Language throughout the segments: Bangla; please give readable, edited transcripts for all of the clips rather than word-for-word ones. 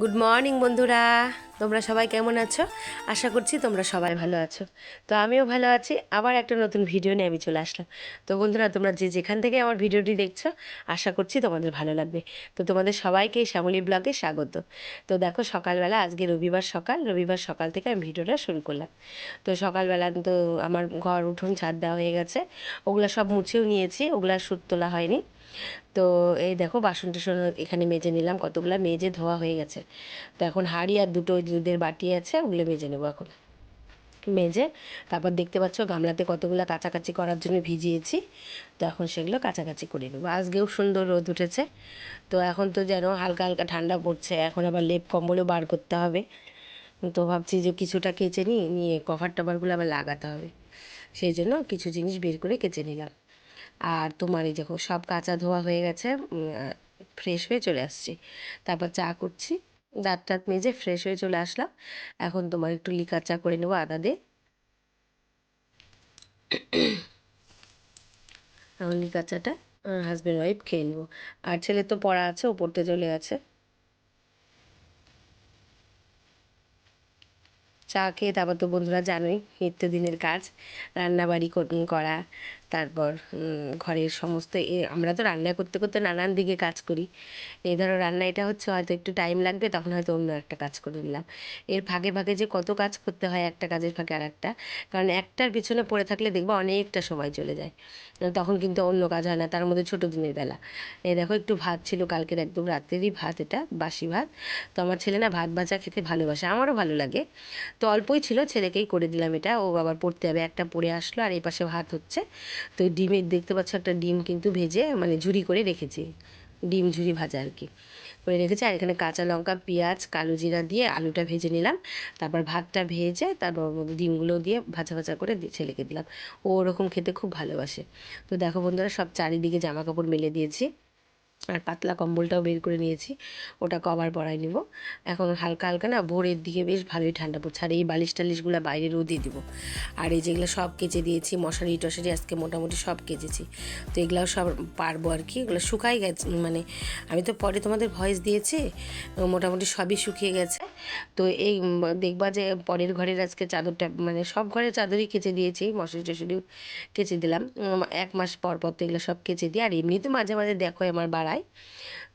গুড মর্নিং বন্ধুরা, তোমরা সবাই কেমন আছো? আশা করছি তোমরা সবাই ভালো আছো। তো আমিও ভালো আছি। আবার একটা নতুন ভিডিও নিয়ে আমি চলে আসলাম। তো বন্ধুরা, তোমরা যে যেখান থেকে আমার ভিডিওটি দেখছো, আশা করছি তোমাদের ভালো লাগবে। তো তোমাদের সবাইকে এই শ্যামলী ব্লগে স্বাগত। তো দেখো, সকালবেলা আজকে রবিবার সকাল থেকে আমি ভিডিওটা শুরু করলাম। তো সকালবেলা তো আমার ঘর উঠোন ছাদ দেওয়া হয়ে গেছে, ওগুলো সব মুছেও নিয়েছি, ওগুলো সুত তোলা হয়নি। তো এই দেখো, বাসন টাসন এখানে মেজে নিলাম, কতগুলো মেজে ধোয়া হয়ে গেছে। তো এখন হাঁড়ি আর দুটো দুধের বাটি আছে, ওগুলো মেজে নেবো এখন। মেজে তারপর দেখতে পাচ্ছ গামলাতে কতগুলো কাচাকাচি করার জন্য ভিজিয়েছি। তো এখন সেগুলো কাচাকাচি করে নেবো। আজকেও সুন্দর রোদ উঠেছে। তো এখন তো যেন হালকা হালকা ঠান্ডা পড়ছে, এখন আবার লেপ কম্বলও বার করতে হবে। তো ভাবছি যে কিছুটা কেচে নিয়ে কভার টভারগুলো আবার লাগাতে হবে। সেই জন্য কিছু জিনিস বের করে কেচে নিলাম। আর তোমার এই দেখো, সব কাচা ধোয়া হয়ে গেছে, ফ্রেশ হয়ে চলে আসছি। তারপর চা করছি, দাঁত টাত মেজে ফ্রেশ হয়ে চলে আসলাম। এখন তোমার একটু লিকার চা করে নেবো আদা দিয়ে। এখন লিকার চাটা হাজব্যান্ড ওয়াইফ খেয়ে নেবো। আর ছেলে তো পড়া আছে, ও পড়তে চলে গেছে। চা খেয়ে তারপর তো বন্ধুরা জানোই, নিত্যদিনের কাজ রান্নাবাড়ি করা, তারপর ঘরের সমস্ত আমরা তো রান্না করতে করতে নানান দিকে কাজ করি। এই ধরো রান্না এটা হচ্ছে, হয়তো একটু টাইম লাগবে, তখন হয়তো অন্য একটা কাজ করে নিলাম। এর ফাঁকে ফাঁকে যে কত কাজ করতে হয়, একটা কাজের ফাঁকে আর একটা, কারণ একটার পিছনে পড়ে থাকলে দেখবো অনেকটা সময় চলে যায়, তখন কিন্তু অন্য কাজ হয় না। তার মধ্যে ছোটো দিনের বেলা, এই দেখো একটু ভাত ছিল কালকের, একদম রাত্রেরই ভাত, এটা বাসি ভাত। তো আমার ছেলে না ভাত ভাজা খেতে ভালোবাসে, আমারও ভালো লাগে। তো অল্পই ছিল, ছেলেকেই করে দিলাম এটা, ও আবার পড়তে যাবে, একটা পড়ে আসলো আর এই পাশে ভাত হচ্ছে। তো ডিমের দেখতে পাচ্ছ, একটা ডিম কিন্তু ভেজে মানে ঝুরি করে রেখেছি, ডিম ঝুরি ভাজা আর কি করে রেখেছি। আর এখানে কাঁচা লঙ্কা, পেঁয়াজ, কালো জিরা দিয়ে আলুটা ভেজে নিলাম। তারপর ভাতটা ভেজে তারপর ডিমগুলো দিয়ে ভাজা ভাজা করে ছেলেকে দিলাম। ও ওরকম খেতে খুব ভালোবাসে। তো দেখো বন্ধুরা, সব চারিদিকে জামা কাপড় মেলে দিয়েছি, আর পাতলা কম্বলটাও বের করে নিয়েছি, ওটা কভার পরাই নিব। এখন হালকা হালকা না ভোরের দিকে বেশ ভালোই ঠান্ডা পড়ছে। আর এই বালিশ টালিশগুলো বাইরে রোদে দিব। আর এই যেগুলো সব কেচে দিয়েছি, মশারি টশারি আজকে মোটামুটি সব কেচেছি। তো এগুলাও সব পারবো আর কি, এগুলো শুকাই গেছে, মানে আমি তো পরে তোমাদের ভয়েস দিয়েছি, মোটামুটি সবই শুকিয়ে গেছে। তো এই দেখবা যে পরের ঘরের আজকে চাদরটা, মানে সব ঘরের চাদরই কেচে দিয়েছি, মশারি টশারিও কেচে দিলাম। 1 মাস পর পর তো এগুলো সব কেচে দিই, আর এমনিতে মাঝে মাঝে দেখো আমার বাড়ায়।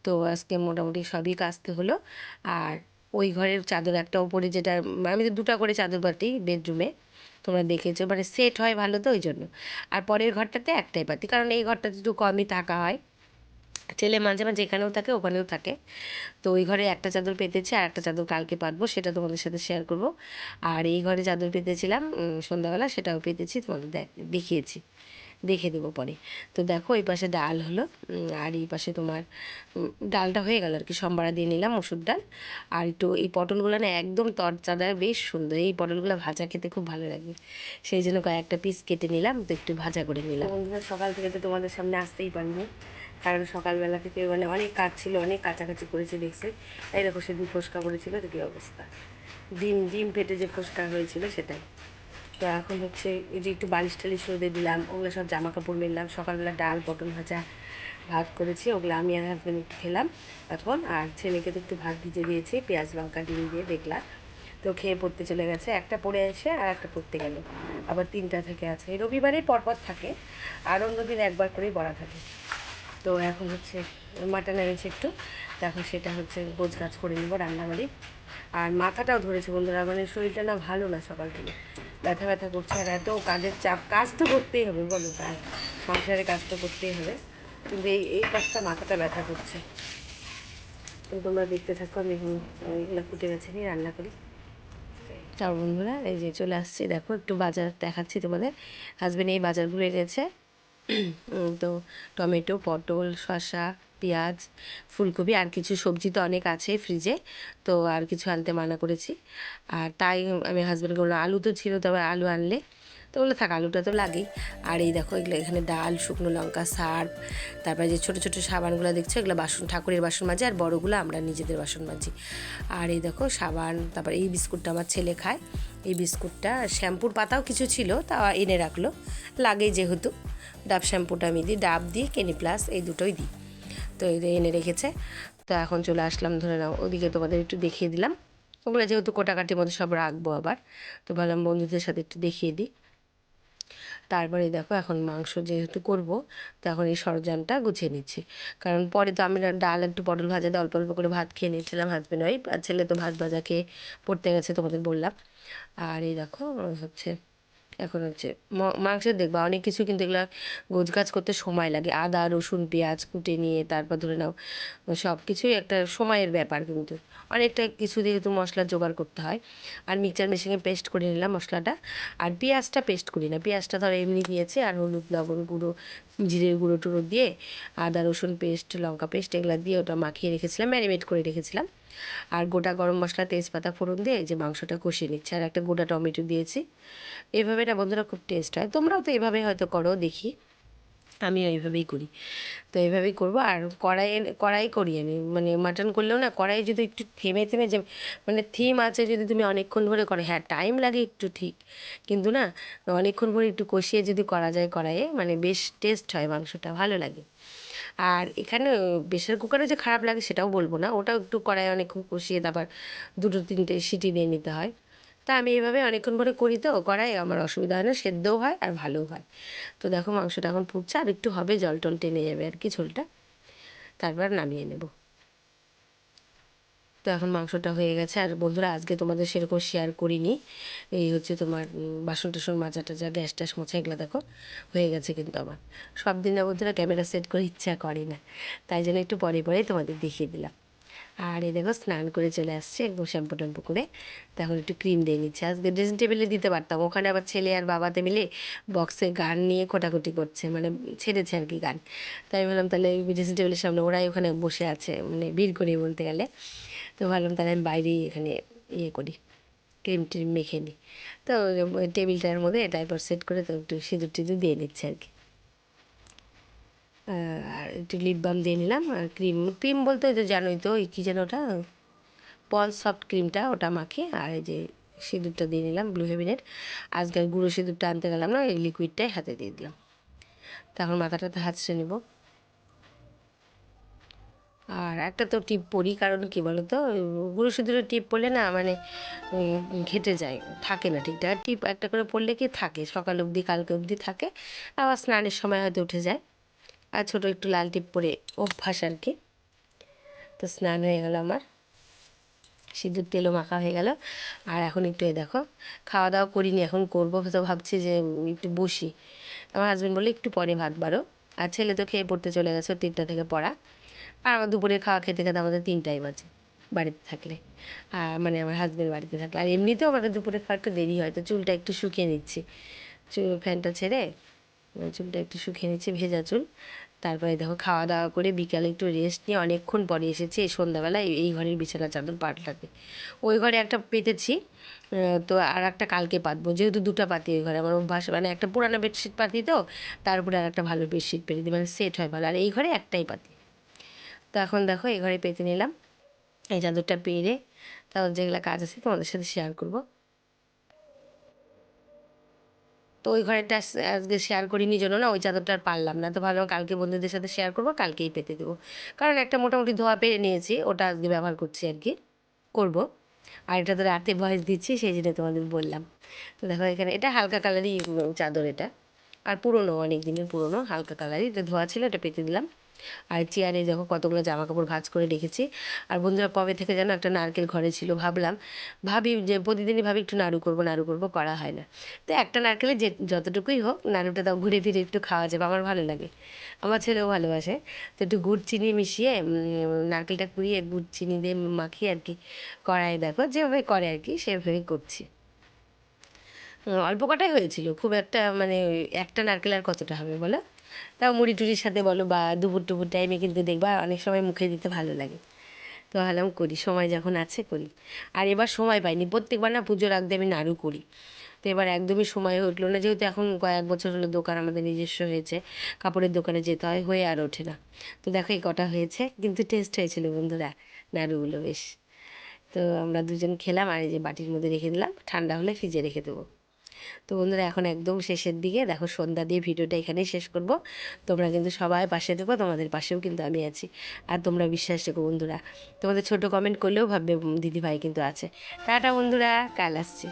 তো আজকে মোটামুটি সবই কাচতে হলো। আর ওই ঘরের চাদর একটা ওপরে, যেটা আমি তো দুটো করে চাদর পাতি বেডরুমে, তোমরা দেখেছো, মানে সেট হয় ভালো, তো ওই জন্য। আর পরের ঘরটাতে একটাই পাতি, কারণ এই ঘরটাতে একটু কমই থাকা হয়, ছেলে মাঝে মাঝে এখানেও থাকে ওখানেও থাকে। তো ওই ঘরে একটা চাদর পেতেছি, আর একটা চাদর কালকে পাতবো, সেটা তোমাদের সাথে শেয়ার করব। আর এই ঘরে চাদর পেতেছিলাম সন্ধ্যাবেলা, সেটাও পেতেছি, তোমাদের দেখিয়েছি, দেখে দেবো পরে। তো দেখো, এই পাশে ডাল হলো, আর এই পাশে তোমার ডালটা হয়ে গেল আর কি, সম্বারা দিয়ে নিলাম, মুসুর ডাল। আর একটু এই পটলগুলো না একদম তরচাদা, বেশ সুন্দর, এই পটলগুলো ভাজা খেতে খুব ভালো লাগে, সেই জন্য কয়েকটা পিস কেটে নিলাম, তো একটু ভাজা করে নিলাম। বন্ধুরা, সকাল থেকে তো তোমাদের সামনে আসতেই পারিনি, কারণ সকালবেলা থেকে মানে অনেক কাজ ছিল, অনেক কাছাকাছি করেছি দেখছি। এই দেখো, সেদিন ফোসকা পড়েছিল, তো কী অবস্থা, ডিম ডিম ফেটে যে ফোসকা হয়েছিল সেটাই। তো এখন হচ্ছে এই যে একটু বালিশ টালিশ রোদে দিলাম, ওগুলো সব জামা কাপড় মেললাম। সকালবেলা ডাল পটল ভাজা ভাত করেছি, ওগুলো আমি আর হাজব্যান্ড একটু খেলাম এখন। আর ছেলেকে তো একটু ভাত ভিজে দিয়েছি পেঁয়াজ লঙ্কা ডিম দিয়ে, দেখলাম। তো খেয়ে পড়তে চলে গেছে, একটা পড়ে এসে আর একটা পড়তে গেল, আবার 3টা থেকে আছে। রবিবারে পরপর থাকে, আর অন্যদিন একবার করেই বড়া থাকে। তো এখন হচ্ছে মাটন এনেছে একটু, তো এখন সেটা হচ্ছে গোছ গাছ করে নেবো রান্নাবাড়ি। আর মাথাটাও ধরেছে বন্ধুরা, মানে শরীরটা না ভালো না, সকাল থেকে ব্যথা ব্যথা করছে। আর এত কাজের চাপ, কাজ তো করতেই হবে বলো, তাই সংসারে কাজ তো করতেই হবে, কিন্তু এই কাজটা মাথাটা ব্যথা করছে। তো তোমরা দেখতে থাকো, আমি এগুলো ফুটে গেছে নিয়ে রান্না করি। চাও বন্ধুরা, এই যে চলে আসছি, দেখো একটু বাজার দেখাচ্ছি তোমাদের। হাজব্যান্ড এই বাজারগুলো এনেছে, তো টমেটো, পটল, শসা, পেঁয়াজ, ফুলকপি, আর কিছু সবজি তো অনেক আছে ফ্রিজে, তো আর কিছু আনতে মানা করেছি। আর তাই আমি হাজব্যান্ডকে বললাম, আলু তো ছিল, তবে আলু আনলে, তো বললো থাক, আলুটা তো লাগেই। আর এই দেখো, এগুলো এখানে ডাল, শুকনো লঙ্কা, সার্ফ, তারপরে যে ছোটো ছোটো সাবানগুলো দেখছো, এগুলো বাসন, ঠাকুরের বাসন মাজি, আর বড়োগুলো আমরা নিজেদের বাসন মাজি। আর এই দেখো সাবান, তারপর এই বিস্কুটটা আমার ছেলে খায়, এই বিস্কুটটা, শ্যাম্পুর পাতাও কিছু ছিল, তা এনে রাখলো, লাগেই যেহেতু। ডাব শ্যাম্পুটা আমি দিই, ডাব দিই, ক্লিনিক প্লাস, এই দুটোই দিই, তো এই এনে রেখেছে। তো এখন চলে আসলাম, ধরে নাও ওদিকে তোমাদের একটু দেখিয়ে দিলাম। ওগুলো যেহেতু কোটাকাটির মধ্যে সব রাখবো আবার, তো ভাবলাম বন্ধুদের সাথে একটু দেখিয়ে দিই। তারপরে দেখো এখন মাংস যেহেতু করব, তো এখন এই সরঞ্জামটা গুছিয়ে নিচ্ছি। কারণ পরে তো আমি ডাল একটু পটল ভাজা দিয়ে অল্প অল্প করে ভাত খেয়ে নিয়েছিলাম, হাজব্যান্ড ওয়াইফ, আর ছেলে তো ভাত ভাজা খেয়ে পড়তে গেছে তোমাদের বললাম। আর এই দেখো হচ্ছে এখন হচ্ছে মাংসের দেখবা অনেক কিছু, কিন্তু এগুলো গোছগাছ করতে সময় লাগে। আদা রসুন পেঁয়াজ কুটে নিয়ে তারপর ধরে নাও সব কিছুই একটা সময়ের ব্যাপার, কিন্তু অনেকটা কিছু যেহেতু মশলা জোগাড় করতে হয়। আর মিক্সচার মেশিনে পেস্ট করে নিলাম মশলাটা। আর পেঁয়াজটা পেস্ট করি না, পেঁয়াজটা ধরো এমনি দিয়েছি, আর হলুদ লবণ গুঁড়ো জিরের গুঁড়ো টুড়ো দিয়ে আদা রসুন পেস্ট লঙ্কা পেস্ট এগুলো দিয়ে ওটা মাখিয়ে রেখেছিলাম, ম্যারিনেট করে রেখেছিলাম। আর গোটা গরম মশলা তেজপাতা ফোড়ন দিয়ে এই যে মাংসটা কষিয়ে নিচ্ছে, আর একটা গোটা টমেটো দিয়েছি। এভাবে না বন্ধুরা খুব টেস্ট হয়, তোমরাও তো এভাবে হয়তো করো দেখি, আমিও এইভাবেই করি। তো এইভাবেই করবো। আর কড়াই করি আমি, মানে মাটন করলেও না কড়াই যদি একটু থেমে থেমে যে মানে থিম আছে, যদি তুমি অনেকক্ষণ ধরে করো, হ্যাঁ টাইম লাগে একটু ঠিক, কিন্তু না অনেকক্ষণ ধরে একটু কষিয়ে যদি করা যায় কড়াইয়ে, মানে বেশ টেস্ট হয়, মাংসটা ভালো লাগে। আর এখানে প্রেশার কুকারে যে খারাপ লাগে সেটাও বলবো না, ওটাও একটু কড়াই অনেকক্ষণ কষিয়ে তারপর দুটো তিনটে সিটি দিয়ে নিতে হয়। তা আমি এইভাবে অনেকক্ষণ ধরে করি, তো কড়াই আমার অসুবিধা হয় না, সেদ্ধও হয় আর ভালোও হয়। তো দেখো মাংসটা এখন ফুটছে, আর একটু হবে জল টল টেনে যাবে আর কি ঝোলটা, তারপর নামিয়ে নেব। তো এখন মাংসটা হয়ে গেছে। আর বন্ধুরা আজকে তোমাদের সেরকম শেয়ার করিনি, এই হচ্ছে তোমার বাসন টাসন মাজা টাজা গ্যাস ট্যাস মোছা এগুলো দেখো হয়ে গেছে, কিন্তু আমার সব দিন না বন্ধুরা ক্যামেরা সেট করে ইচ্ছা করে না, তাই জন্য একটু পরে পরে তোমাদের দেখিয়ে দিলাম। আর এই দেখো স্নান করে চলে আসছে একদম শ্যাম্পু ট্যাম্পু করে, তখন একটু ক্রিম দিয়ে নিচ্ছে। আজকে ড্রেসিং টেবিলে দিতে পারতাম, ওখানে আবার ছেলে আর বাবাতে মিলে বক্সে গান নিয়ে কোটাকুটি করছে, মানে ছেড়েছে আর কি গান। তাই ভাবলাম তাহলে ড্রেসিং টেবিলের সামনে ওরাই ওখানে বসে আছে, মানে ভিড় করে বলতে গেলে। তো ভাবলাম তাহলে আমি বাইরেই এখানে ইয়ে করি, ক্রিম ট্রিম মেখে নিই। তো ওই টেবিলটার মধ্যে টাইপর সেট করে তো একটু সিঁদুর টিঁদুর দিয়ে নিচ্ছে আর কি। আর একটু লিপ বাম দিয়ে নিলাম, আর ক্রিম ক্রিম বলতে ওই তো জানোই তো ওই কী যেন ওটা পলস সফট ক্রিমটা, ওটা মাখিয়ে আর এই যে সিঁদুরটা দিয়ে নিলাম ব্লু হেভেনের। আজকে আর গুঁড়ো সিঁদুরটা আনতে গেলাম না, এই লিকুইডটাই হাতে দিয়ে দিলাম। তখন মাথাটাতে হাতড়ে নেব। আর একটা তো টিপ পরি, কারণ কী বলো তো গুঁড়ো সিঁদুরের টিপ পরলে না মানে ঘেঁটে যায়, থাকে না ঠিকঠাক। টিপ একটা করে পরলে কি থাকে, সকাল অবধি কালকে অবধি থাকে, আবার স্নানের সময় হয়তো উঠে যায়। আর ছোটো একটু লাল টিপ পরে অভ্যাস আর কি। তো স্নান হয়ে গেল আমার, সিঁদুর তেলও মাখা হয়ে গেল। আর এখন একটু এই দেখো খাওয়া দাওয়া করিনি, এখন করবো, তো ভাবছি যে একটু বসি। আমার হাজব্যান্ড বললো একটু পরে ভাত বাড়ো। আর ছেলে তো খেয়ে পড়তে চলে গেছে, 3টা থেকে পড়া। আর আমার দুপুরে খাওয়া খেতে খেতে আমাদের 3টাই বাজে বাড়িতে থাকলে, আর মানে আমার হাজব্যান্ড বাড়িতে থাকলে। আর এমনিতেও আমাদের দুপুরে খাওয়া একটু দেরি হয়, তো চুলটা একটু শুকিয়ে নিচ্ছি, ফ্যানটা ছেড়ে চুলটা একটু শুকিয়ে নিচ্ছি, ভেজা চুল। তারপরে দেখো খাওয়া দাওয়া করে বিকালে একটু রেস্ট নিয়ে অনেকক্ষণ পরে এসেছি, এই সন্ধ্যাবেলায় এই ঘরের বিছানা চাদর পাল্টাতে। ওই ঘরে একটা পেতেছি, তো আর একটা কালকে পাতবো, যেহেতু 2টা পাতি ওই ঘরে, আমার অভ্যাস, মানে একটা পুরানো বেডশিট পাতি, তো তার উপরে আর একটা ভালো বেডশিট পেতে দিই, মানে সেট হয় ভালো। আর এই ঘরে একটাই পাতি। তো এখন দেখো এই ঘরে পেতে নিলাম, এই চাদরটা পেরে তারপর যেগুলো কাজ আছে তোমাদের সাথে শেয়ার করবো। তো ওই ঘরেরটা আজকে শেয়ার করিনি জন্য না ওই চাদরটা আর পারলাম না, তো ভাবলাম কালকে বন্ধুদের সাথে শেয়ার করবো, কালকেই পেতে দেবো। কারণ একটা মোটামুটি ধোয়া পেরে নিয়েছি, ওটা আজকে ব্যবহার করছি আর কি, করবো। আর এটা তো রাতে ভয়েস দিচ্ছি সেই জন্য তোমাদের বললাম। তো দেখো এখানে এটা হালকা কালারই চাদর এটা, আর পুরনো অনেক দিনের পুরনো হালকা কালারই, এটা ধোয়া ছিল, এটা পেতে দিলাম। আর চেয়ারে দেখো কতগুলো জামা কাপড় ভাঁজ করে রেখেছি। আর বন্ধুরা কবে থেকে যেন একটা নারকেল ঘরে ছিল, ভাবি যে প্রতিদিনই ভাবি একটু নাড়ু করবো, করা হয় না। তো একটা নারকেলে যে যতটুকুই হোক নাড়ুটা তাও ঘুরে ফিরে একটু খাওয়া যাবে, আমার ভালো লাগে, আমার ছেলেও ভালোবাসে। তো একটু গুড় চিনি মিশিয়ে নারকেলটা কুড়িয়ে গুড় চিনি দিয়ে মাখিয়ে আর কি কড়াই দেখো যেভাবে করে আর কি সেভাবেই করছি। অল্প কটাই হয়েছিল, খুব একটা মানে একটা নারকেল আর কতটা হবে বলো। তাও মুড়ি টুড়ির সাথে বলো বা দুপুর টুপুর টাইমে কিন্তু দেখবা অনেক সময় মুখে দিতে ভালো লাগে। তো ভাবলাম করি, সময় যখন আছে করি। আর এবার সময় পাইনি, প্রত্যেকবার না পুজোর আগে আমি নাড়ু করি, তো এবার একদমই সময় উঠলো না, যেহেতু এখন কয়েক বছর হলো দোকান আমাদের নিজস্ব হয়েছে, কাপড়ের দোকানে যেতে হয়, হয়ে আর ওঠে না। তো দেখো এই কটা হয়েছে, কিন্তু টেস্ট হয়েছিল বন্ধুরা নাড়ুগুলো বেশ। তো আমরা দুজন খেলাম, আর এই যে বাটির মধ্যে রেখে দিলাম, ঠান্ডা হলে ফ্রিজে রেখে দেবো। তো বন্ধুরা এখন একদম শেষের দিকে দেখো, সন্ধ্যা দিয়ে ভিডিওটা এখানেই শেষ করব। তোমরা কিন্তু সবাই পাশে থেকো, তোমাদের পাশেও কিন্তু আমি আছি। আর তোমরা বিশ্বাস রেখো বন্ধুরা, তোমাদের ছোট কমেন্ট করলেও ভাববে দিদিভাই কিন্তু আছে। টাটা বন্ধুরা, কাল আসছে।